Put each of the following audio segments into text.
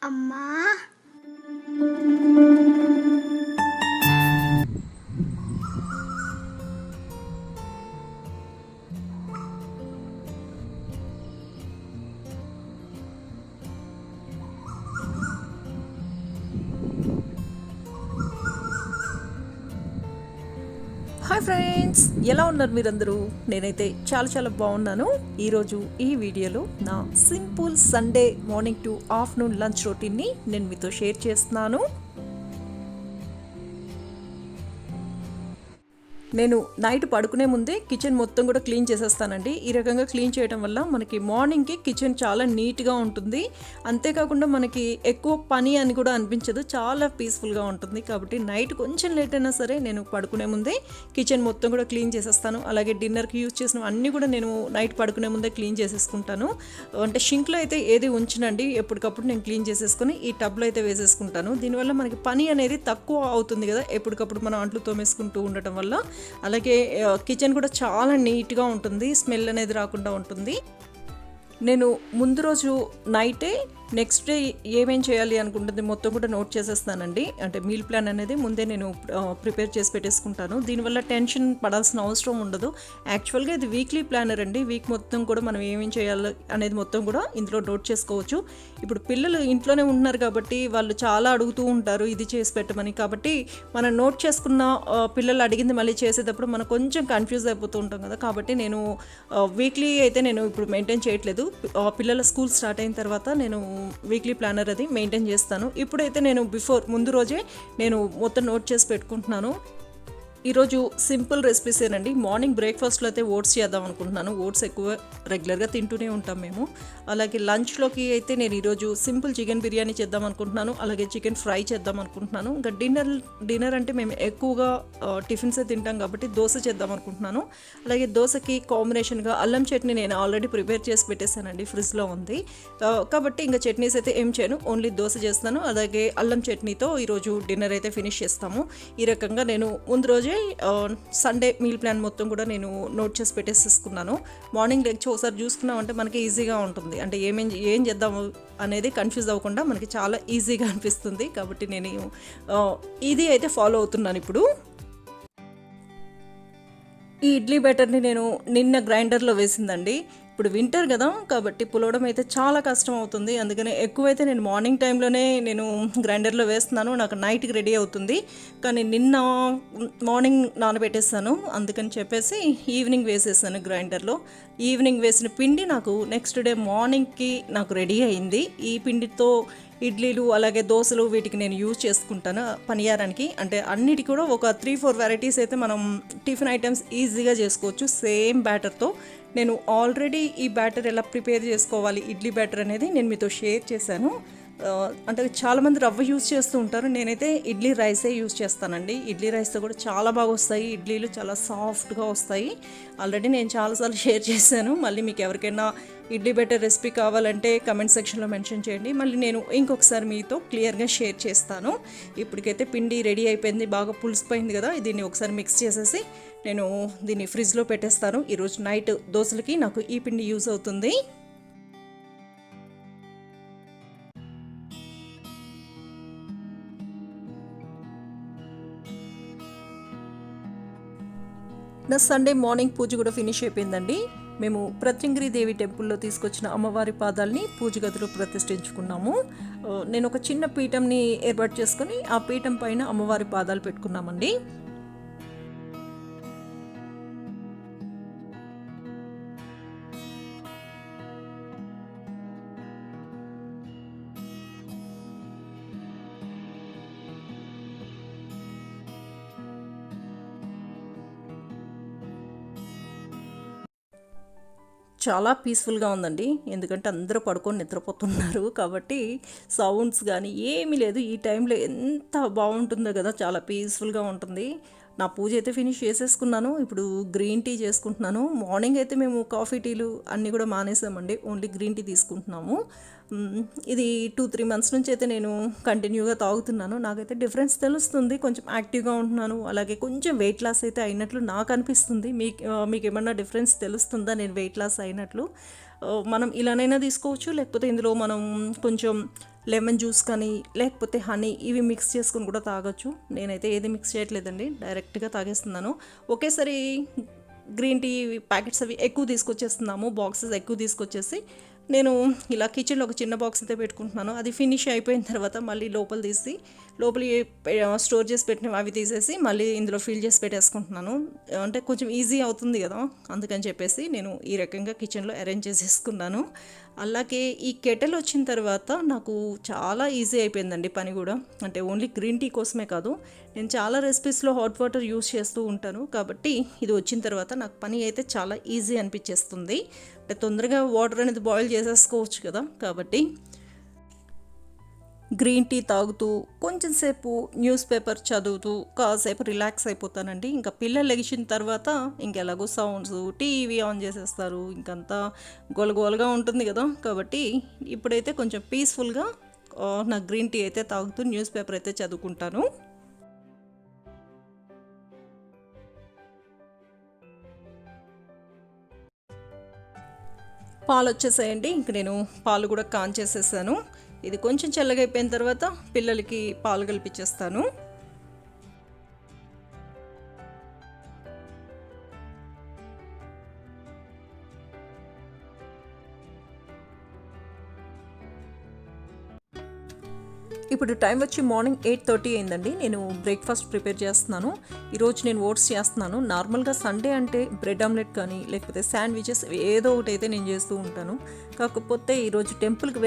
అమ్మా. Hi friends, ఎలా ఉన్నారు మీరందరూ? నేనైతే చాలా బాగున్నాను. ఈరోజు ఈ వీడియోలో నా simple Sunday morning to afternoon lunch రొటీన్ని నేను మీతో షేర్ చేస్తున్నాను. నేను నైట్ పడుకునే ముందే కిచెన్ మొత్తం కూడా క్లీన్ చేసేస్తానండి. ఈ రకంగా క్లీన్ చేయడం వల్ల మనకి మార్నింగ్కి కిచెన్ చాలా నీట్గా ఉంటుంది. అంతేకాకుండా మనకి ఎక్కువ పని అని కూడా అనిపించదు, చాలా పీస్ఫుల్గా ఉంటుంది. కాబట్టి నైట్ కొంచెం లేట్ అయినా సరే నేను పడుకునే ముందే కిచెన్ మొత్తం కూడా క్లీన్ చేసేస్తాను. అలాగే డిన్నర్కి యూజ్ చేసిన అన్నీ కూడా నేను నైట్ పడుకునే ముందే క్లీన్ చేసేసుకుంటాను. అంటే షింక్లో అయితే ఏది ఉంచనండి, ఎప్పటికప్పుడు నేను క్లీన్ చేసేసుకొని ఈ టబ్లో అయితే వేసేసుకుంటాను. దీనివల్ల మనకి పని అనేది తక్కువ అవుతుంది కదా, ఎప్పటికప్పుడు మనం అంట్లు తోమేసుకుంటూ ఉండటం వల్ల. అలాగే కిచెన్ కూడా చాలా నీట్గా ఉంటుంది, స్మెల్ అనేది రాకుండా ఉంటుంది. నేను ముందు రోజు నైటే నెక్స్ట్ డే ఏమేం చేయాలి అనుకుంటుంది మొత్తం కూడా నోట్ చేసేస్తానండి. అంటే మీల్ ప్లాన్ అనేది ముందే నేను ప్రిపేర్ చేసి పెట్టేసుకుంటాను. దీనివల్ల టెన్షన్ పడాల్సిన అవసరం ఉండదు. యాక్చువల్గా ఇది వీక్లీ ప్లానర్ అండి. వీక్ మొత్తం కూడా మనం ఏమేం చేయాలి అనేది మొత్తం కూడా ఇందులో నోట్ చేసుకోవచ్చు. ఇప్పుడు పిల్లలు ఇంట్లోనే ఉంటున్నారు కాబట్టి వాళ్ళు చాలా అడుగుతూ ఉంటారు ఇది చేసి పెట్టమని. కాబట్టి మనం నోట్ చేసుకున్న పిల్లలు అడిగింది మళ్ళీ చేసేటప్పుడు మనం కొంచెం కన్ఫ్యూజ్ అయిపోతూ ఉంటాం కదా. కాబట్టి నేను వీక్లీ అయితే నేను ఇప్పుడు మెయింటైన్ చేయట్లేదు. పిల్లల స్కూల్ స్టార్ట్ అయిన తర్వాత నేను వీక్లీ ప్లానర్ అది మెయింటైన్ చేస్తాను. ఇప్పుడైతే నేను ముందు రోజే నేను మొత్తం నోట్ చేసి పెట్టుకుంటున్నాను. ఈరోజు సింపుల్ రెసిపీసేనండి. మార్నింగ్ బ్రేక్ఫాస్ట్లో అయితే ఓట్స్ చేద్దాం అనుకుంటున్నాను. ఓట్స్ ఎక్కువ రెగ్యులర్గా తింటూనే ఉంటాం మేము. అలాగే లంచ్లోకి అయితే నేను ఈరోజు సింపుల్ చికెన్ బిర్యానీ చేద్దాం అనుకుంటున్నాను. అలాగే చికెన్ ఫ్రై చేద్దాం అనుకుంటున్నాను. ఇంకా డిన్నర్ అంటే మేము ఎక్కువగా టిఫిన్సే తింటాం కాబట్టి దోశ చేద్దాం అనుకుంటున్నాను. అలాగే దోశకి కాంబినేషన్గా అల్లం చట్నీ నేను ఆల్రెడీ ప్రిపేర్ చేసి పెట్టేశానండి, ఫ్రిడ్జ్లో ఉంది. కాబట్టి ఇంకా చట్నీస్ అయితే ఏం చేయను, ఓన్లీ దోశ చేస్తాను. అలాగే అల్లం చట్నీతో ఈరోజు డిన్నర్ అయితే ఫినిష్ చేస్తాము. ఈ రకంగా నేను ముందు రోజు సండే మీల్ ప్లాన్ మొత్తం కూడా నేను నోట్ చేసి పెట్టేసేసుకున్నాను. మార్నింగ్ లెగ్చి ఒకసారి చూసుకున్నామంటే మనకి ఈజీగా ఉంటుంది. అంటే ఏం చేద్దాము అనేది కన్ఫ్యూజ్ అవ్వకుండా మనకి చాలా ఈజీగా అనిపిస్తుంది. కాబట్టి నేను ఇది అయితే ఫాలో అవుతున్నాను ఇప్పుడు. ఈ ఇడ్లీ బ్యాటర్ని నేను నిన్న గ్రైండర్లో వేసిందండి. ఇప్పుడు వింటర్ కదా కాబట్టి పులవడం అయితే చాలా కష్టం అవుతుంది. అందుకని ఎక్కువైతే నేను మార్నింగ్ టైంలోనే నేను గ్రైండర్లో వేస్తున్నాను, నాకు నైట్కి రెడీ అవుతుంది. కానీ నిన్న మార్నింగ్ నానబెట్టేస్తాను, అందుకని చెప్పేసి ఈవినింగ్ వేసేసాను గ్రైండర్లో. ఈవినింగ్ వేసిన పిండి నాకు నెక్స్ట్ డే మార్నింగ్కి నాకు రెడీ అయింది. ఈ పిండితో ఇడ్లీలు అలాగే దోశలు వీటికి నేను యూజ్ చేసుకుంటాను పనియారానికి. అంటే అన్నిటి కూడా ఒక 3-4 వెరైటీస్ అయితే మనం టిఫిన్ ఐటమ్స్ ఈజీగా చేసుకోవచ్చు సేమ్ బ్యాటర్తో. నేను ఆల్రెడీ ఈ బ్యాటర్ ఎలా ప్రిపేర్ చేసుకోవాలి ఇడ్లీ బ్యాటర్ అనేది నేను మీతో షేర్ చేశాను. అంటే చాలామంది రవ్వ యూజ్ చేస్తూ ఉంటారు, నేనైతే ఇడ్లీ రైసే యూజ్ చేస్తానండి. ఇడ్లీ రైస్తో కూడా చాలా బాగా వస్తాయి, ఇడ్లీలు చాలా సాఫ్ట్గా వస్తాయి. ఆల్రెడీ నేను చాలాసార్లు షేర్ చేశాను. మళ్ళీ మీకు ఎవరికైనా ఇడ్లీ బ్యాటర్ రెసిపీ కావాలంటే కమెంట్ సెక్షన్లో మెన్షన్ చేయండి, మళ్ళీ నేను ఇంకొకసారి మీతో క్లియర్గా షేర్ చేస్తాను. ఇప్పటికైతే పిండి రెడీ అయిపోయింది, బాగా పులిసిపోయింది కదా. దీన్ని ఒకసారి మిక్స్ చేసేసి నేను దీన్ని ఫ్రిడ్జ్లో పెట్టేస్తాను. ఈరోజు నైట్ దోశలకి నాకు ఈ పిండి యూజ్ అవుతుంది. నా సండే మార్నింగ్ పూజ కూడా ఫినిష్ అయిపోయిందండి. మేము ప్రత్యంగిరి దేవి టెంపుల్లో తీసుకొచ్చిన అమ్మవారి పాదాలని పూజ గదిలో ప్రతిష్ఠించుకున్నాము. నేను ఒక చిన్న పీఠంని ఏర్పాటు చేసుకుని ఆ పీఠం పైన అమ్మవారి పాదాలు పెట్టుకున్నామండి. చాలా పీస్ఫుల్గా ఉందండి, ఎందుకంటే అందరూ పడుకొని నిద్రపోతున్నారు కాబట్టి సౌండ్స్ కానీ ఏమీ లేదు. ఈ టైంలో ఎంత బాగుంటుందో కదా, చాలా పీస్ఫుల్గా ఉంటుంది. నా పూజ అయితే ఫినిష్ చేసేసుకున్నాను. ఇప్పుడు గ్రీన్ టీ చేసుకుంటున్నాను. మార్నింగ్ అయితే మేము కాఫీ టీలు అన్నీ కూడా మానేసామండి, ఓన్లీ గ్రీన్ టీ తీసుకుంటున్నాము. ఇది 2-3 మంత్స్ నుంచి అయితే నేను కంటిన్యూగా తాగుతున్నాను. నాకైతే డిఫరెన్స్ తెలుస్తుంది, కొంచెం యాక్టివ్గా ఉంటున్నాను. అలాగే కొంచెం వెయిట్ లాస్ అయితే అయినట్లు నాకు అనిపిస్తుంది. మీకు ఏమన్నా డిఫరెన్స్ తెలుస్తుందా నేను వెయిట్ లాస్ అయినట్లు? మనం ఇలానైనా తీసుకోవచ్చు, లేకపోతే ఇందులో మనం కొంచెం లెమన్ జ్యూస్ కానీ లేకపోతే హనీ ఇవి మిక్స్ చేసుకుని కూడా తాగొచ్చు. నేనైతే ఏది మిక్స్ చేయట్లేదండి, డైరెక్ట్గా తాగేస్తున్నాను. ఒకేసారి గ్రీన్ టీ ప్యాకెట్స్ అవి ఎక్కువ తీసుకొచ్చేస్తున్నాము, బాక్సెస్ ఎక్కువ తీసుకొచ్చేసి నేను ఇలా కిచెన్లో ఒక చిన్న బాక్స్ అయితే పెట్టుకుంటున్నాను. అది ఫినిష్ అయిపోయిన తర్వాత మళ్ళీ లోపల తీసి స్టోర్ చేసి పెట్టినవి అవి తీసేసి మళ్ళీ ఇందులో ఫిల్ చేసి పెట్టేసుకుంటున్నాను. అంటే కొంచెం ఈజీ అవుతుంది కదా, అందుకని చెప్పేసి నేను ఈ రకంగా కిచెన్లో అరేంజ్ చేసేసుకున్నాను. అలాగే ఈ కెటిల్ వచ్చిన తర్వాత నాకు చాలా ఈజీ అయిపోయిందండి పని కూడా. అంటే ఓన్లీ గ్రీన్ టీ కోసమే కాదు, నేను చాలా రెసిపీస్లో హాట్ వాటర్ యూస్ చేస్తూ ఉంటాను. కాబట్టి ఇది వచ్చిన తర్వాత నాకు పని అయితే చాలా ఈజీ అనిపించేస్తుంది. అంటే తొందరగా వాటర్ అనేది బాయిల్ చేసేసుకోవచ్చు కదా. కాబట్టి గ్రీన్ టీ తాగుతూ కొంచెం సేపు న్యూస్ పేపర్ చదువుతూ కాసేపు రిలాక్స్ అయిపోతానండి. ఇంకా పిల్లలు లెగిసిన తర్వాత ఇంకెలాగో సౌండ్స్ టీవీ ఆన్ చేసేస్తారు, ఇంకంతా గోలగోలగా ఉంటుంది కదా. కాబట్టి ఇప్పుడైతే కొంచెం పీస్ఫుల్గా నా గ్రీన్ టీ అయితే తాగుతూ న్యూస్ పేపర్ అయితే చదువుకుంటాను. పాలు వచ్చేసాయండి. ఇంక నేను పాలు కూడా కాన్ చేసేసాను. ఇది కొంచెం చల్లగా అయిపోయిన తర్వాత పిల్లలకి పాలు కలిపించేస్తాను. ఇప్పుడు టైం వచ్చి మార్నింగ్ 8:30 అయిందండి. నేను బ్రేక్ఫాస్ట్ ప్రిపేర్ చేస్తున్నాను. ఈరోజు నేను ఓట్స్ చేస్తున్నాను. నార్మల్గా సండే అంటే బ్రెడ్ ఆమ్లెట్ కానీ లేకపోతే శాండ్విచెస్ ఏదో ఒకటి అయితే నేను చేస్తూ ఉంటాను. కాకపోతే ఈరోజు టెంపుల్కి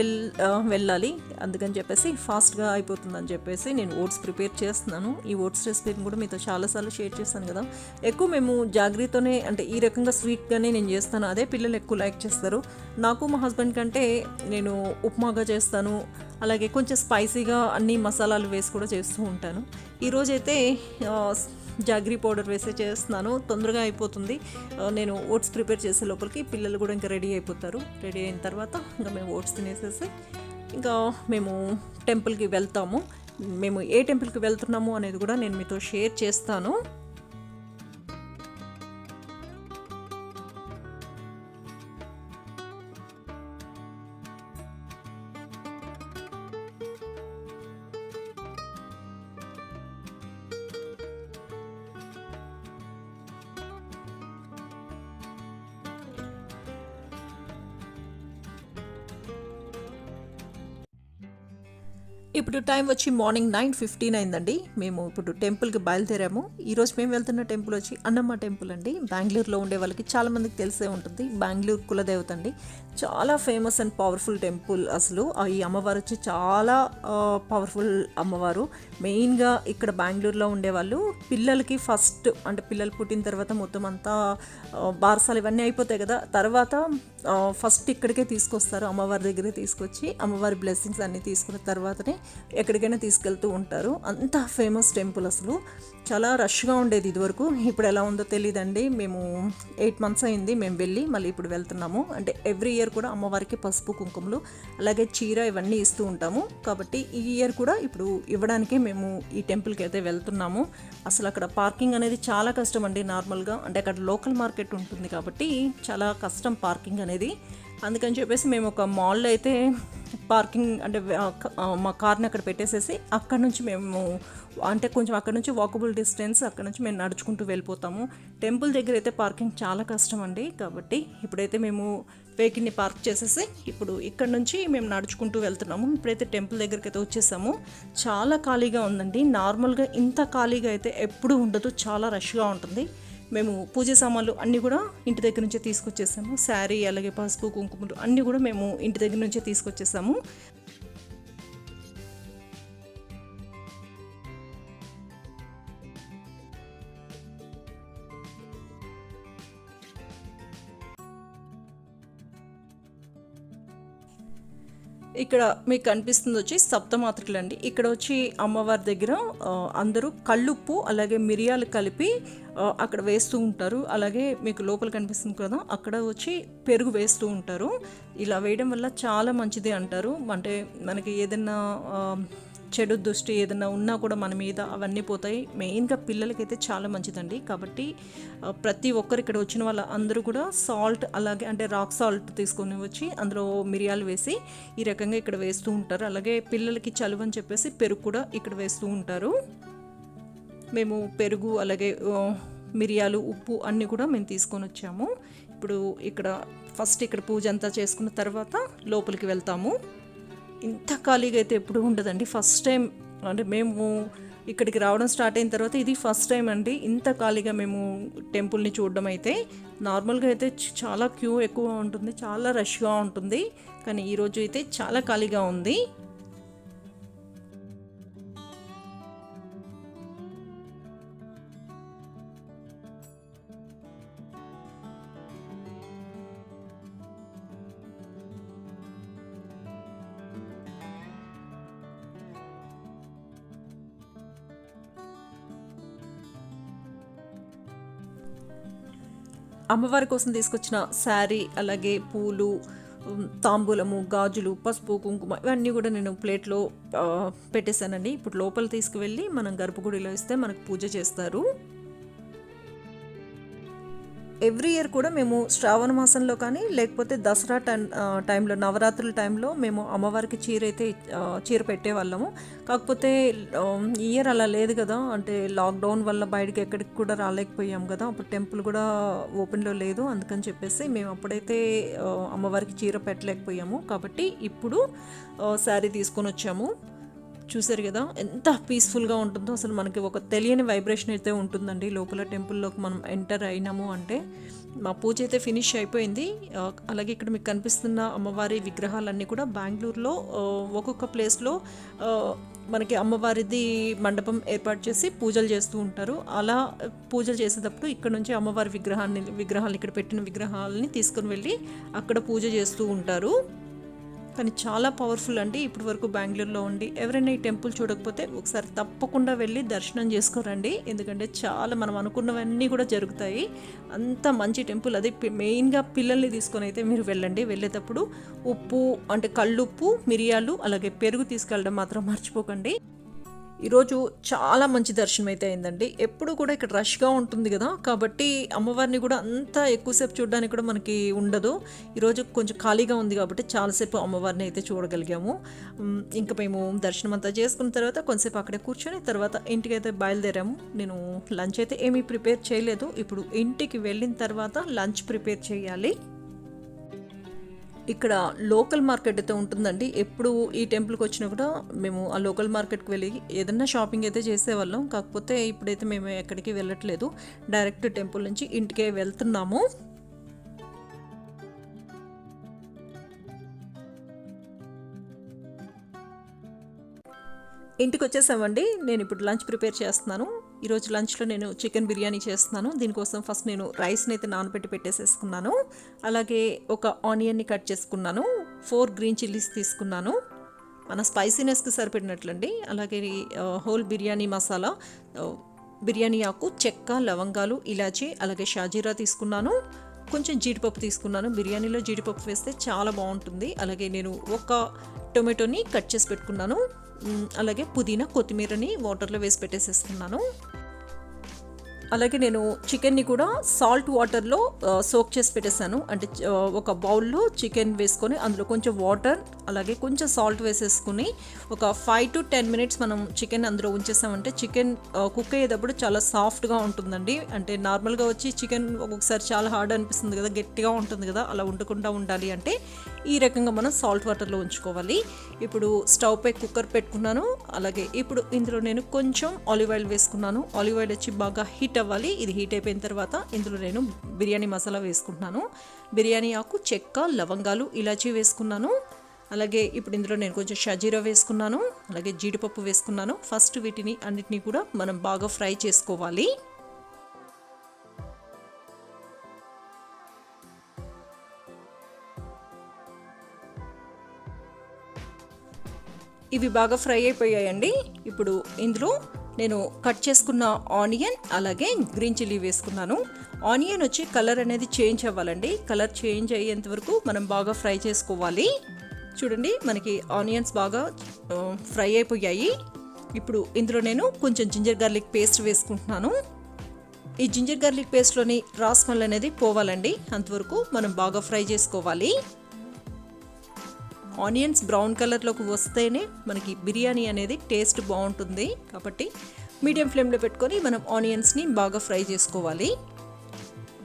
వెళ్ళాలి, అందుకని చెప్పేసి ఫాస్ట్గా అయిపోతుందని చెప్పేసి నేను ఓట్స్ ప్రిపేర్ చేస్తున్నాను. ఈ ఓట్స్ రెసిపీని కూడా మీతో చాలాసార్లు షేర్ చేశాను కదా. ఎక్కువ మేము జాగ్రత్తతోనే అంటే ఈ రకంగా స్వీట్గానే నేను చేస్తాను, అదే పిల్లలు ఎక్కువ లైక్ చేస్తారు. నాకు మా హస్బెండ్ కంటే నేను ఉప్మాగా చేస్తాను, అలాగే కొంచెం స్పైసీగా అన్ని మసాలాలు వేసి కూడా చేస్తూ ఉంటాను. ఈరోజైతే జాగ్రీ పౌడర్ వేసి చేస్తున్నాను, తొందరగా అయిపోతుంది. నేను ఓట్స్ ప్రిపేర్ చేసే లోపలికి పిల్లలు కూడా ఇంకా రెడీ అయిపోతారు. రెడీ అయిన తర్వాత ఇంకా మేము ఓట్స్ తినేసేసి ఇంకా మేము టెంపుల్కి వెళ్తాము. మేము ఏ టెంపుల్కి వెళ్తున్నాము అనేది కూడా నేను మీతో షేర్ చేస్తాను. ఇప్పుడు టైం వచ్చి మార్నింగ్ 9:15 అయిందండి. మేము ఇప్పుడు టెంపుల్కి బయలుదేరాము. ఈరోజు మేము వెళ్తున్న టెంపుల్ వచ్చి అన్నమ్మ టెంపుల్ అండి. బెంగళూరులో ఉండే వాళ్ళకి చాలామందికి తెలిసే ఉంటుంది. బెంగళూరు కులదేవత అండి, చాలా ఫేమస్ అండ్ పవర్ఫుల్ టెంపుల్. అసలు ఈ అమ్మవారు వచ్చి చాలా పవర్ఫుల్ అమ్మవారు. మెయిన్గా ఇక్కడ బెంగళూరులో ఉండేవాళ్ళు పిల్లలకి ఫస్ట్ అంటే పిల్లలు పుట్టిన తర్వాత మొత్తం అంతా బారసాలు ఇవన్నీ అయిపోతాయి కదా, తర్వాత ఫస్ట్ ఇక్కడికే తీసుకొస్తారు, అమ్మవారి దగ్గరే తీసుకొచ్చి అమ్మవారి బ్లెస్సింగ్స్ అన్నీ తీసుకున్న తర్వాతనే ఎక్కడికైనా తీసుకెళ్తూ ఉంటారు. అంత ఫేమస్ టెంపుల్. అసలు చాలా రష్గా ఉండేది ఇదివరకు, ఇప్పుడు ఎలా ఉందో తెలియదండి. మేము 8 months అయింది మేము వెళ్ళి, మళ్ళీ ఇప్పుడు వెళ్తున్నాము. అంటే ఎవ్రీ ఇయర్ కూడా అమ్మవారికి పసుపు కుంకుమలు అలాగే చీర ఇవన్నీ ఇస్తూ ఉంటాము. కాబట్టి ఈ ఇయర్ కూడా ఇప్పుడు ఇవ్వడానికే మేము ఈ టెంపుల్కి అయితే వెళ్తున్నాము. అసలు అక్కడ పార్కింగ్ అనేది చాలా కష్టం అండి. నార్మల్గా అంటే అక్కడ లోకల్ మార్కెట్ ఉంటుంది కాబట్టి చాలా కష్టం పార్కింగ్ అనేది. అందుకని చెప్పేసి మేము ఒక మాల్లో అయితే పార్కింగ్ అంటే మా కార్ని అక్కడ పెట్టేసేసి అక్కడ నుంచి మేము అంటే కొంచెం అక్కడ నుంచి వాకబుల్ డిస్టెన్స్, అక్కడ నుంచి మేము నడుచుకుంటూ వెళ్ళిపోతాము. టెంపుల్ దగ్గర అయితే పార్కింగ్ చాలా కష్టం అండి. కాబట్టి ఇప్పుడైతే మేము వెహికల్ని పార్క్ చేసేసి ఇప్పుడు ఇక్కడ నుంచి మేము నడుచుకుంటూ వెళ్తున్నాము. ఇప్పుడైతే టెంపుల్ దగ్గరికి అయితే వచ్చేసాము. చాలా ఖాళీగా ఉందండి. నార్మల్గా ఇంత ఖాళీగా అయితే ఎప్పుడూ ఉండదు, చాలా రష్గా ఉంటుంది. మేము పూజ సామాన్లు అన్నీ కూడా ఇంటి దగ్గర నుంచే తీసుకొచ్చేసాము. శారీ అలాగే పసుపు కుంకుమలు అన్నీ కూడా మేము ఇంటి దగ్గర నుంచే తీసుకొచ్చేసాము. ఇక్కడ మీకు కనిపిస్తుంది వచ్చి సప్తమాతృకలు అండి. ఇక్కడ వచ్చి అమ్మవారి దగ్గర అందరూ కళ్ళుప్పు అలాగే మిరియాలు కలిపి అక్కడ వేస్తూ ఉంటారు. అలాగే మీకు లోపల కనిపిస్తుంది కదా, అక్కడ వచ్చి పెరుగు వేస్తూ ఉంటారు. ఇలా వేయడం వల్ల చాలా మంచిది అంటారు. అంటే మనకి ఏదైనా చెడు దృష్టి ఏదైనా ఉన్నా కూడా మన మీద అవన్నీ పోతాయి. మెయిన్గా పిల్లలకైతే చాలా మంచిదండి. కాబట్టి ప్రతి ఒక్కరు ఇక్కడ వచ్చిన వాళ్ళ అందరూ కూడా సాల్ట్ అలాగే అంటే రాక్ సాల్ట్ తీసుకొని వచ్చి అందులో మిరియాలు వేసి ఈ రకంగా ఇక్కడ వేస్తూ ఉంటారు. అలాగే పిల్లలకి చలువ అని చెప్పేసి పెరుగు కూడా ఇక్కడ వేస్తూ ఉంటారు. మేము పెరుగు అలాగే మిరియాలు ఉప్పు అన్నీ కూడా మేము తీసుకొని వచ్చాము. ఇప్పుడు ఇక్కడ ఫస్ట్ ఇక్కడ పూజ అంతా చేసుకున్న తర్వాత లోపలికి వెళ్తాము. ఇంత ఖాళీగా అయితే ఎప్పుడు ఉండదండి. ఫస్ట్ టైం అంటే మేము ఇక్కడికి రావడం స్టార్ట్ అయిన తర్వాత ఇది ఫస్ట్ టైం అండి ఇంత ఖాళీగా మేము టెంపుల్ని చూడడం. అయితే నార్మల్గా అయితే చాలా క్యూ ఎక్కువ ఉంటుంది, చాలా రష్గా ఉంటుంది. కానీ ఈరోజు అయితే చాలా ఖాళీగా ఉంది. అమ్మవారి కోసం తీసుకొచ్చిన శారీ అలాగే పూలు, తాంబూలము, గాజులు, పసుపు, కుంకుమ ఇవన్నీ కూడా నేను ప్లేట్లో పెట్టేశానండి. ఇప్పుడు లోపల తీసుకువెళ్ళి మనం గర్భగుడిలో ఇస్తే మనకు పూజ చేస్తారు. ఎవ్రీ ఇయర్ కూడా మేము శ్రావణ మాసంలో కానీ లేకపోతే దసరా టైంలో నవరాత్రుల టైంలో మేము అమ్మవారికి చీర పెట్టేవాళ్ళము. కాకపోతే ఈ ఇయర్ అలా లేదు కదా, అంటే లాక్డౌన్ వల్ల బయటకి ఎక్కడికి కూడా రాలేకపోయాం కదా, అప్పుడు టెంపుల్ కూడా ఓపెన్లో లేదు. అందుకని చెప్పేసి మేము అప్పుడైతే అమ్మవారికి చీర పెట్టలేకపోయాము. కాబట్టి ఇప్పుడు శారీ తీసుకొని వచ్చాము. చూసారు కదా ఎంత పీస్ఫుల్గా ఉంటుందో. అసలు మనకి ఒక తెలియని వైబ్రేషన్ అయితే ఉంటుందండి లోపల టెంపుల్లోకి మనం ఎంటర్ అయినాము అంటే. మా పూజ అయితే ఫినిష్ అయిపోయింది. అలాగే ఇక్కడ మీకు కనిపిస్తున్న అమ్మవారి విగ్రహాలన్నీ కూడా బెంగళూరులో ఒక్కొక్క ప్లేస్లో మనకి అమ్మవారిది మండపం ఏర్పాటు చేసి పూజలు చేస్తూ ఉంటారు. అలా పూజలు చేసేటప్పుడు ఇక్కడ నుంచి అమ్మవారి విగ్రహాలు ఇక్కడ పెట్టిన విగ్రహాలని తీసుకొని వెళ్ళి అక్కడ పూజ చేస్తూ ఉంటారు. కానీ చాలా పవర్ఫుల్ అండి. ఇప్పటి వరకు బెంగళూరులో ఉండి ఎవరైనా ఈ టెంపుల్ చూడకపోతే ఒకసారి తప్పకుండా వెళ్ళి దర్శనం చేసుకోరండి. ఎందుకంటే చాలా మనం అనుకున్నవన్నీ కూడా జరుగుతాయి. అంత మంచి టెంపుల్. అది మెయిన్గా పిల్లల్ని తీసుకొని అయితే మీరు వెళ్ళండి. వెళ్ళేటప్పుడు ఉప్పు అంటే కళ్ళుప్పు, మిరియాలు అలాగే పెరుగు తీసుకెళ్ళడం మాత్రం మర్చిపోకండి. ఈరోజు చాలా మంచి దర్శనం అయితే అయిందండి. ఎప్పుడు కూడా ఇక్కడ రష్గా ఉంటుంది కదా, కాబట్టి అమ్మవారిని కూడా అంత ఎక్కువసేపు చూడడానికి కూడా మనకి ఉండదు. ఈరోజు కొంచెం ఖాళీగా ఉంది కాబట్టి చాలాసేపు అమ్మవారిని అయితే చూడగలిగాము. ఇంకా మేము దర్శనం అంతా చేసుకున్న తర్వాత కొంతసేపు అక్కడే కూర్చొని తర్వాత ఇంటికి అయితే బయలుదేరాము. నేను లంచ్ అయితే ఏమీ ప్రిపేర్ చేయలేదు. ఇప్పుడు ఇంటికి వెళ్ళిన తర్వాత లంచ్ ప్రిపేర్ చేయాలి. ఇక్కడ లోకల్ మార్కెట్ అయితే ఉంటుందండి. ఎప్పుడు ఈ టెంపుల్కి వచ్చినా కూడా మేము ఆ లోకల్ మార్కెట్కి వెళ్ళి ఏదన్నా షాపింగ్ అయితే చేసేవాళ్ళం. కాకపోతే ఇప్పుడైతే మేము ఎక్కడికి వెళ్ళట్లేదు, డైరెక్ట్ టెంపుల్ నుంచి ఇంటికే వెళ్తున్నాము. ఇంటికి వచ్చేసామండి. నేను ఇప్పుడు లంచ్ ప్రిపేర్ చేస్తున్నాను. ఈరోజు లంచ్లో నేను చికెన్ బిర్యానీ చేస్తున్నాను. దీనికోసం ఫస్ట్ నేను రైస్ని అయితే నానబెట్టి పెట్టేసేసుకున్నాను. అలాగే ఒక ఆనియన్ని కట్ చేసుకున్నాను. 4 గ్రీన్ చిల్లీస్ తీసుకున్నాను, మన స్పైసీనెస్కి సరిపడినట్లండి. అలాగే హోల్ బిర్యానీ మసాలా, బిర్యానీ ఆకు, చెక్క, లవంగాలు, ఇలాచీ అలాగే షాజీరా తీసుకున్నాను. కొంచెం జీడిపప్పు తీసుకున్నాను. బిర్యానీలో జీడిపప్పు వేస్తే చాలా బాగుంటుంది. అలాగే నేను ఒక టొమాటోని కట్ చేసి పెట్టుకున్నాను. అలాగే పుదీనా, కొత్తిమీరని వాటర్లో వేసి పెట్టేసేస్తున్నాను. అలాగే నేను చికెన్ని కూడా సాల్ట్ వాటర్లో సోక్ చేసి పెట్టేశాను. అంటే ఒక బౌల్లో చికెన్ వేసుకొని అందులో కొంచెం వాటర్ అలాగే కొంచెం సాల్ట్ వేసేసుకుని ఒక 5 to 10 minutes మనం చికెన్ అందులో ఉంచేసామంటే చికెన్ కుక్ అయ్యేటప్పుడు చాలా సాఫ్ట్గా ఉంటుందండి. అంటే నార్మల్గా వచ్చి చికెన్ ఒక్కొక్కసారి చాలా హార్డ్ అనిపిస్తుంది కదా, గట్టిగా ఉంటుంది కదా, అలా ఉండకుండా ఉండాలి అంటే ఈ రకంగా మనం సాల్ట్ వాటర్లో ఉంచుకోవాలి. ఇప్పుడు స్టవ్ పై కుక్కర్ పెట్టుకున్నాను. అలాగే ఇప్పుడు ఇందులో నేను కొంచెం ఆలివ్ ఆయిల్ వేసుకున్నాను. ఆలివ్ ఆయిల్ వచ్చి బాగా హీట్ అవ్వాలి. ఇది హీట్ అయిపోయిన తర్వాత ఇందులో నేను బిర్యానీ మసాలా వేసుకుంటున్నాను. బిర్యానీ ఆకు, చెక్క, లవంగాలు, ఇలాచీ వేసుకున్నాను. అలాగే ఇప్పుడు ఇందులో నేను కొంచెం షాజీరా వేసుకున్నాను. అలాగే జీడిపప్పు వేసుకున్నాను. ఫస్ట్ వీటిని అన్నిటినీ కూడా మనం బాగా ఫ్రై చేసుకోవాలి. ఇవి బాగా ఫ్రై అయిపోయాయండి. ఇప్పుడు ఇందులో నేను కట్ చేసుకున్న ఆనియన్ అలాగే గ్రీన్ చిల్లీ వేసుకున్నాను. ఆనియన్ వచ్చి కలర్ అనేది చేంజ్ అవ్వాలండి. కలర్ చేంజ్ అయ్యేంత వరకు మనం బాగా ఫ్రై చేసుకోవాలి. చూడండి, మనకి ఆనియన్స్ బాగా ఫ్రై అయిపోయాయి. ఇప్పుడు ఇందులో నేను కొంచెం జింజర్ గార్లిక్ పేస్ట్ వేసుకుంటున్నాను. ఈ జింజర్ గార్లిక్ పేస్ట్లోని రా స్మెల్ అనేది పోవాలండి, అంతవరకు మనం బాగా ఫ్రై చేసుకోవాలి. ఆనియన్స్ బ్రౌన్ కలర్లోకి వస్తేనే మనకి బిర్యానీ అనేది టేస్ట్ బాగుంటుంది. కాబట్టి మీడియం ఫ్లేమ్లో పెట్టుకొని మనం ఆనియన్స్ని బాగా ఫ్రై చేసుకోవాలి.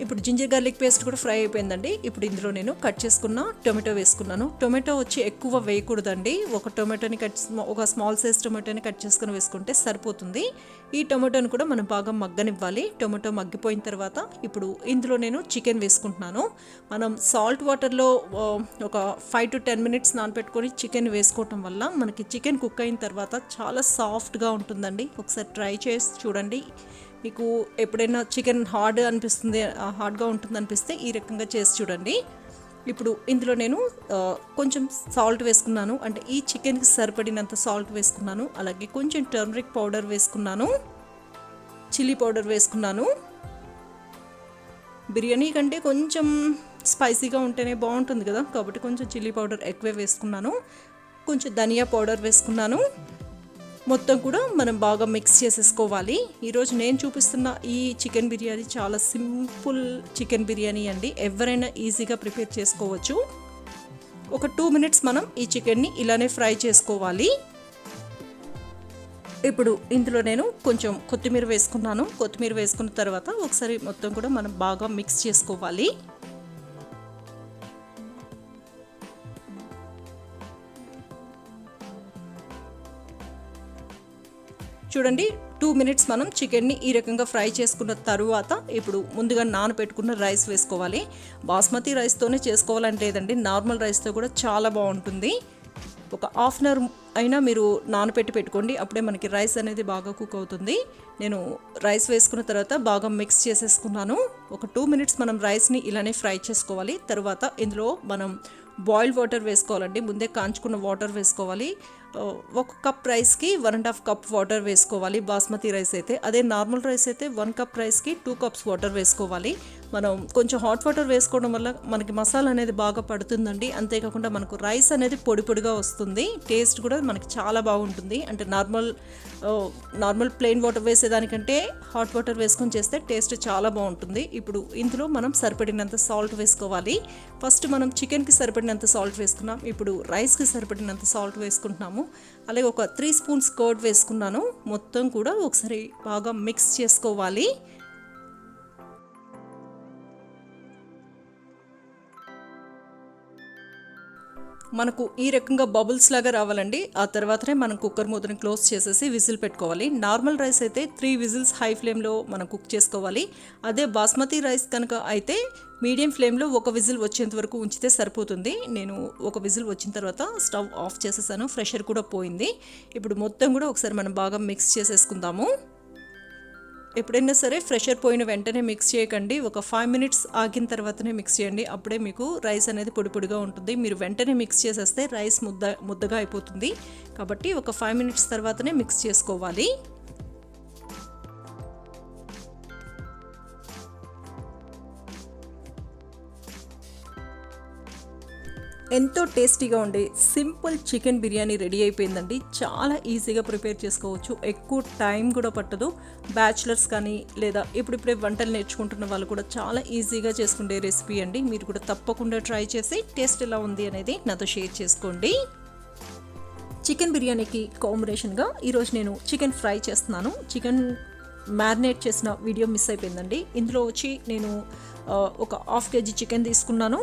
ఇప్పుడు జింజర్ గార్లిక్ పేస్ట్ కూడా ఫ్రై అయిపోయిందండి. ఇప్పుడు ఇందులో నేను కట్ చేసుకున్న టొమాటో వేసుకున్నాను. టొమాటో వచ్చి ఎక్కువ వేయకూడదండి. ఒక స్మాల్ సైజ్ టొమాటోని కట్ చేసుకుని వేసుకుంటే సరిపోతుంది. ఈ టొమాటోని కూడా మనం బాగా మగ్గనివ్వాలి. టొమాటో మగ్గిపోయిన తర్వాత ఇప్పుడు ఇందులో నేను చికెన్ వేసుకుంటున్నాను. మనం సాల్ట్ వాటర్లో ఒక 5 to 10 minutes నానబెట్టుకొని చికెన్ వేసుకోవటం వల్ల మనకి చికెన్ కుక్ అయిన తర్వాత చాలా సాఫ్ట్గా ఉంటుందండి. ఒకసారి ట్రై చేసి చూడండి. మీకు ఎప్పుడైనా చికెన్ హార్డ్గా ఉంటుంది అనిపిస్తే ఈ రకంగా చేసి చూడండి. ఇప్పుడు ఇందులో నేను కొంచెం సాల్ట్ వేసుకున్నాను, అంటే ఈ చికెన్కి సరిపడినంత సాల్ట్ వేసుకున్నాను. అలాగే కొంచెం టర్మరిక్ పౌడర్ వేసుకున్నాను, చిల్లీ పౌడర్ వేసుకున్నాను. బిర్యానీ కంటే కొంచెం స్పైసీగా ఉంటేనే బాగుంటుంది కదా, కాబట్టి కొంచెం చిల్లీ పౌడర్ ఎక్కువే వేసుకున్నాను. కొంచెం ధనియా పౌడర్ వేసుకున్నాను. మొత్తం కూడా మనం బాగా మిక్స్ చేసేసుకోవాలి. ఈరోజు నేను చూపిస్తున్న ఈ చికెన్ బిర్యానీ చాలా సింపుల్ చికెన్ బిర్యానీ అండి. ఎవరైనా ఈజీగా ప్రిపేర్ చేసుకోవచ్చు. ఒక 2 minutes మనం ఈ చికెన్ని ఇలానే ఫ్రై చేసుకోవాలి. ఇప్పుడు ఇందులో నేను కొంచెం కొత్తిమీర వేసుకున్నాను. కొత్తిమీర వేసుకున్న తర్వాత ఒకసారి మొత్తం కూడా మనం బాగా మిక్స్ చేసుకోవాలి. చూడండి, 2 minutes మనం చికెన్ని ఈ రకంగా ఫ్రై చేసుకున్న తరువాత ఇప్పుడు ముందుగా నానబెట్టుకున్న రైస్ వేసుకోవాలి. బాస్మతి రైస్తోనే చేసుకోవాలని లేదండి, నార్మల్ రైస్తో కూడా చాలా బాగుంటుంది. ఒక 1/2 hour అయినా మీరు నానబెట్టి పెట్టుకోండి, అప్పుడే మనకి రైస్ అనేది బాగా కుక్ అవుతుంది. నేను రైస్ వేసుకున్న తర్వాత బాగా మిక్స్ చేసేసుకున్నాను. ఒక 2 minutes మనం రైస్ని ఇలానే ఫ్రై చేసుకోవాలి. తర్వాత ఇందులో మనం బాయిల్డ్ వాటర్ వేసుకోవాలండి. ముందే కాంచుకున్న వాటర్ వేసుకోవాలి. 1 cup రైస్కి 1.5 cup వాటర్ వేసుకోవాలి బాస్మతి రైస్ అయితే. అదే నార్మల్ రైస్ అయితే 1 cup రైస్కి 2 cups వాటర్ వేసుకోవాలి. మనం కొంచెం హాట్ వాటర్ వేసుకోవడం వల్ల మనకి మసాలా అనేది బాగా పడుతుందండి. అంతేకాకుండా మనకు రైస్ అనేది పొడి పొడిగా వస్తుంది. టేస్ట్ కూడా మనకి చాలా బాగుంటుంది. అంటే నార్మల్ ప్లెయిన్ వాటర్ వేసేదానికంటే హాట్ వాటర్ వేసుకొని చేస్తే టేస్ట్ చాలా బాగుంటుంది. ఇప్పుడు ఇందులో మనం సరిపడినంత సాల్ట్ వేసుకోవాలి. ఫస్ట్ మనం చికెన్కి సరిపడినంత సాల్ట్ వేసుకున్నాం, ఇప్పుడు రైస్కి సరిపడినంత సాల్ట్ వేసుకుంటున్నాము. అలాగే ఒక 3 spoons కర్డ్ వేసుకున్నాను. మొత్తం కూడా ఒకసారి బాగా మిక్స్ చేసుకోవాలి. మనకు ఈ రకంగా బబుల్స్ లాగా రావాలండి. ఆ తర్వాతనే మనం కుక్కర్ మూతని క్లోజ్ చేసేసి విజిల్ పెట్టుకోవాలి. నార్మల్ రైస్ అయితే 3 whistles హై ఫ్లేమ్లో మనం కుక్ చేసుకోవాలి. అదే బాస్మతి రైస్ కనుక అయితే మీడియం ఫ్లేమ్లో 1 whistle వచ్చేంత వరకు ఉంచితే సరిపోతుంది. నేను 1 whistle వచ్చిన తర్వాత స్టవ్ ఆఫ్ చేసేసాను. ప్రెషర్ కూడా పోయింది. ఇప్పుడు మొత్తం కూడా ఒకసారి మనం బాగా మిక్స్ చేసేసుకుందాము. ఎప్పుడైనా సరే ప్రెషర్ పోయిన వెంటనే మిక్స్ చేయకండి. ఒక 5 minutes ఆగిన తర్వాతనే మిక్స్ చేయండి. అప్పుడే మీకు రైస్ అనేది పొడి పొడిగా ఉంటుంది. మీరు వెంటనే మిక్స్ చేసేస్తే రైస్ ముద్దగా అయిపోతుంది. కాబట్టి ఒక 5 minutes తర్వాతనే మిక్స్ చేసుకోవాలి. ఎంతో టేస్టీగా ఉండే సింపుల్ చికెన్ బిర్యానీ రెడీ అయిపోయిందండి. చాలా ఈజీగా ప్రిపేర్ చేసుకోవచ్చు. ఎక్కువ టైం కూడా పట్టదు. బ్యాచిలర్స్ కానీ లేదా ఇప్పుడిప్పుడే వంటలు నేర్చుకుంటున్న వాళ్ళు కూడా చాలా ఈజీగా చేసుకునే రెసిపీ అండి. మీరు కూడా తప్పకుండా ట్రై చేసి టేస్ట్ ఎలా ఉంది అనేది నాతో షేర్ చేసుకోండి. చికెన్ బిర్యానీకి కాంబినేషన్గా ఈరోజు నేను చికెన్ ఫ్రై చేస్తున్నాను. చికెన్ మ్యారినేట్ చేసిన వీడియో మిస్ అయిపోయిందండి. ఇందులో వచ్చి నేను ఒక 1/2 kg చికెన్ తీసుకున్నాను.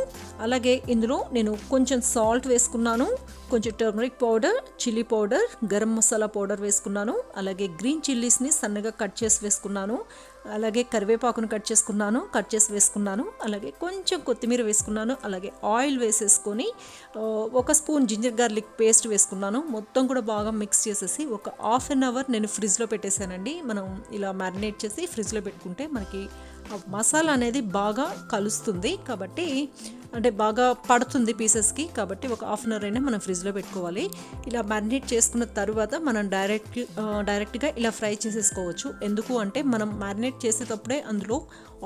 అలాగే ఇందులో నేను కొంచెం సాల్ట్ వేసుకున్నాను, కొంచెం turmeric powder, chilli powder, garam masala powder వేసుకున్నాను. అలాగే గ్రీన్ చిల్లీస్ని సన్నగా కట్ చేసి వేసుకున్నాను. అలాగే కరివేపాకును కట్ చేసి వేసుకున్నాను. అలాగే కొంచెం కొత్తిమీర వేసుకున్నాను. అలాగే ఆయిల్ వేసేసుకొని 1 spoon జింజర్ గార్లిక్ పేస్ట్ వేసుకున్నాను. మొత్తం కూడా బాగా మిక్స్ చేసేసి ఒక 1/2 hour నేను ఫ్రిడ్జ్లో పెట్టేశానండి. మనం ఇలా మ్యారినేట్ చేసి ఫ్రిడ్జ్లో పెట్టుకుంటే మనకి మసాలా అనేది బాగా కలుస్తుంది. కాబట్టి అంటే బాగా పడుతుంది పీసెస్కి, కాబట్టి ఒక హాఫ్ అన్ అవర్ అయినా మనం ఫ్రిడ్జ్లో పెట్టుకోవాలి. ఇలా మ్యారినేట్ చేసుకున్న తర్వాత మనం డైరెక్ట్గా ఇలా ఫ్రై చేసేసుకోవచ్చు. ఎందుకు అంటే మనం మ్యారినేట్ చేసేటప్పుడే అందులో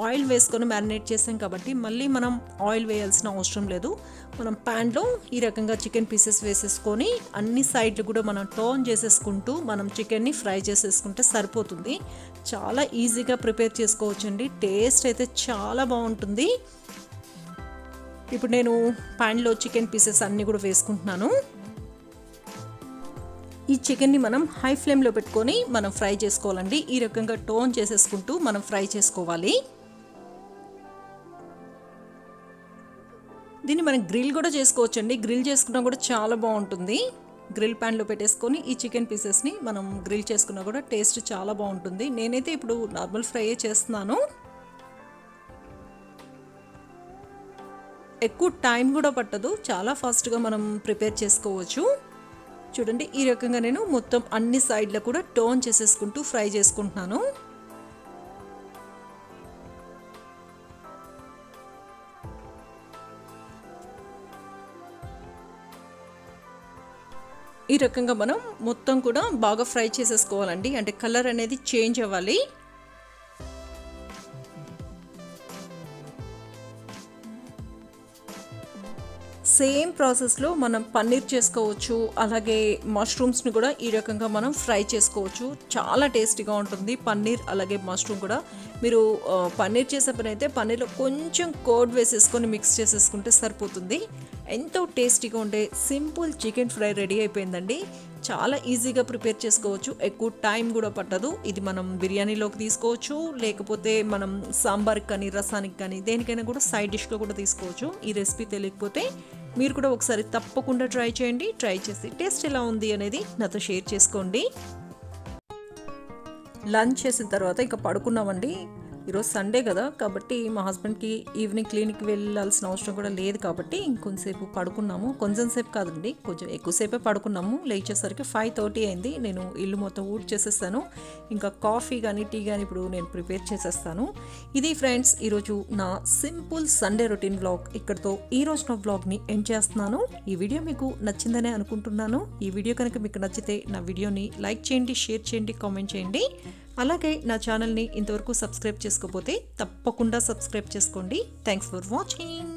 ఆయిల్ వేసుకొని మ్యారినేట్ చేసాం కాబట్టి మళ్ళీ మనం ఆయిల్ వేయాల్సిన అవసరం లేదు. మనం ప్యాన్లో ఈ రకంగా చికెన్ పీసెస్ వేసేసుకొని అన్ని సైడ్లు కూడా మనం టర్న్ చేసేసుకుంటూ మనం చికెన్ని ఫ్రై చేసేసుకుంటే సరిపోతుంది. చాలా ఈజీగా ప్రిపేర్ చేసుకోవచ్చండి. టేస్ట్ అయితే చాలా బాగుంటుంది. ఇప్పుడు నేను ప్యాన్లో చికెన్ పీసెస్ అన్నీ కూడా వేసుకుంటున్నాను. ఈ చికెన్ని మనం హై ఫ్లేమ్లో పెట్టుకొని మనం ఫ్రై చేసుకోవాలండి. ఈ రకంగా టర్న్ చేసేసుకుంటూ మనం ఫ్రై చేసుకోవాలి. దీన్ని మనం గ్రిల్ కూడా చేసుకోవచ్చండి. గ్రిల్ చేసుకున్నా కూడా చాలా బాగుంటుంది. గ్రిల్ ప్యాన్లో పెట్టేసుకొని ఈ చికెన్ పీసెస్ని మనం గ్రిల్ చేసుకున్నా కూడా టేస్ట్ చాలా బాగుంటుంది. నేనైతే ఇప్పుడు నార్మల్ ఫ్రై చేస్తున్నాను. ఎక్కువ టైం కూడా పట్టదు, చాలా ఫాస్ట్గా మనం ప్రిపేర్ చేసుకోవచ్చు. చూడండి, ఈ రకంగా నేను మొత్తం అన్ని సైడ్లో కూడా టర్న్ చేసేసుకుంటూ ఫ్రై చేసుకుంటున్నాను. ఈ రకంగా మనం మొత్తం కూడా బాగా ఫ్రై చేసేసుకోవాలండి. అంటే కలర్ అనేది చేంజ్ అవ్వాలి. సేమ్ ప్రాసెస్లో మనం పన్నీర్ చేసుకోవచ్చు, అలాగే మష్రూమ్స్ని కూడా ఈ రకంగా మనం ఫ్రై చేసుకోవచ్చు. చాలా టేస్టీగా ఉంటుంది పన్నీర్ అలాగే మష్రూమ్ కూడా. మీరు పన్నీర్ చేసే పని అయితే పన్నీర్లో కొంచెం కోడ్ వేసేసుకొని మిక్స్ చేసేసుకుంటే సరిపోతుంది. ఎంతో టేస్టీగా ఉండే సింపుల్ చికెన్ ఫ్రై రెడీ అయిపోయిందండి. చాలా ఈజీగా ప్రిపేర్ చేసుకోవచ్చు, ఎక్కువ టైం కూడా పట్టదు. ఇది మనం బిర్యానీలోకి తీసుకోవచ్చు, లేకపోతే మనం సాంబార్కి కానీ రసానికి కానీ దేనికైనా కూడా సైడ్ డిష్గా కూడా తీసుకోవచ్చు. ఈ రెసిపీ తెలియకపోతే మీరు కూడా ఒకసారి తప్పకుండా ట్రై చేయండి. ట్రై చేసి టేస్ట్ ఎలా ఉంది అనేది నాతో షేర్ చేసుకోండి. లంచ్ చేసిన తర్వాత ఇంకా పడుకున్నామండి. ఈరోజు సండే కదా, కాబట్టి మా హస్బెండ్కి ఈవినింగ్ క్లినిక్కి వెళ్ళాల్సిన అవసరం కూడా లేదు కాబట్టి ఇంకొంచెంసేపు పడుకున్నాము. కొంచెం సేపు కాదండి, కొంచెం ఎక్కువసేపే పడుకున్నాము. లేచేసరికి 5:30 అయింది. నేను ఇల్లు మొత్తం ఊడ్చేసేస్తాను. ఇంకా కాఫీ కానీ టీ కానీ ఇప్పుడు నేను ప్రిపేర్ చేసేస్తాను. ఇది ఫ్రెండ్స్ ఈరోజు నా సింపుల్ సండే రొటీన్ వ్లాగ్. ఇక్కడితో ఈరోజు నా వ్లాగ్ని ఎండ్ చేస్తున్నాను. ఈ వీడియో మీకు నచ్చిందనే అనుకుంటున్నాను. ఈ వీడియో కనుక మీకు నచ్చితే నా వీడియోని లైక్ చేయండి, షేర్ చేయండి, కామెంట్ చేయండి. అలాగే నా ఛానల్ని ఇంతవరకు సబ్స్క్రైబ్ చేసుకోకపోతే తప్పకుండా సబ్స్క్రైబ్ చేసుకోండి. Thanks for watching.